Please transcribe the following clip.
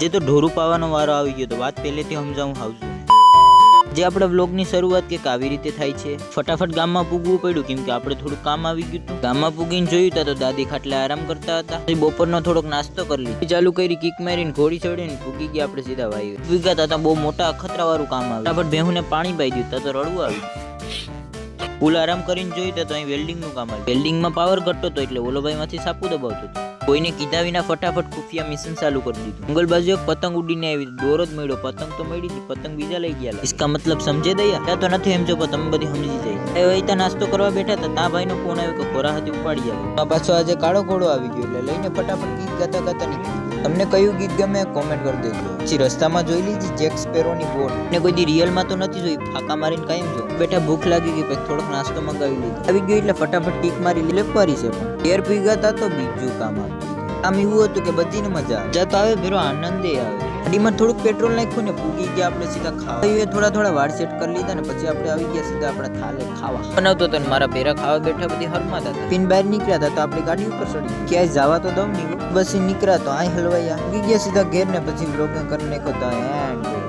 જે તો ઢોરું પાવાનો વારો આવી ગયો તો વાત પહેલેથી સમજાવું હાવજો. જે આપણા વ્લોગની શરૂઆત કંઈક આવી રીતે થાય છે. ફટાફટ ગામમાં પૂગવું પડ્યું કેમ કે આપણે થોડું કામ આવી ગયું હતું. ગામમાં પૂગીને જોયું તો દાદી ખાટલે આરામ કરતા હતા. બપોરનો થોડોક નાસ્તો કરી લીધો. ચાલુ કરી કિક મારીને ઘોડી ચડીને પૂગી ગયા આપણે સીધા ભાઈ. પૂગ્યા હતા બહુ મોટા અખતરા વાળું કામ આવ્યું. ફટાફટ ભેહુને પાણી પાઈ દીધું તો રડવું આવ્યું. ફૂલ આરામ કરીને જોયું તો અહીં વેલ્ડિંગનું કામ આવ્યું. વેલ્ડિંગમાં પાવર ઘટતો હતો એટલે ઓલો ભાઈ માંથી સાપુ દબાવતો હતો. કોઈને કીધા વિના ફટાફટ ખુફિયા મિશન ચાલુ કરી દીધું. મંગલ બાજુ એક પતંગ ઉડીને આવી, દોરો જ મળ્યો. પતંગ તો મળી હતી, પતંગ બીજા લઈ ગયા. इसका मतलब समझे दया ત્યાં તો નથી એમ જો પણ તમે બધી સમજી જાય. એ વહીતા નાસ્તો કરવા બેઠા હતા તા ભાઈનો ફોન આવ્યો કે ખોરા હાથી ઉપાડી આવ્યો. પાછો આજે કાળો ઘોડો આવી ગયો એટલે લઈને ફટાફટ ગીત ગાતા ગાતા નીકળી. તમને કયું ગીત ગમે કોમેન્ટ કરી દેજો. પછી રસ્તામાં જોઈ લીધી જેક સ્પેરોની બોટ ને કોઈ દી રિયલમાં તો નથી જોઈ, ફાકા મારીને કાયમ જો. બેઠા ભૂખ લાગી ગઈ પછી થોડોક નાસ્તો મંગાવી લીધો. આવી ગયો એટલે ફટાફટ કિક મારી લેપવારી છે પણ ઘેર પી ગયા તો બીજું કામ આવ્યું. આમ એવું હતું કે બધીને મજા જતો આવે ભેરો આનંદ આવે. ગાડીમાં થોડુંક પેટ્રોલ નાખ્યું ને પૂગી ગયા આપણે સીધા ખાવા. થોડા વાળ સેટ કરી લીધા ને પછી આપણે આવી ગયા સીધા આપણા થાલે ખાવા બનાવતો હતો. મારા ભેરા ખાવા બેઠા બધી હરમાતા હતા. પીન બહાર નીકળ્યા હતા તો આપણી ગાડી ઉપર ચડી ક્યાંય જવા તો દઉં નહીં. બસ નીકળ્યા તો અહીં હલવાયા પૂગી ગયા સીધા ઘેર ને પછી બ્લોગિંગ કરી નાખ્યો તો એન્ડ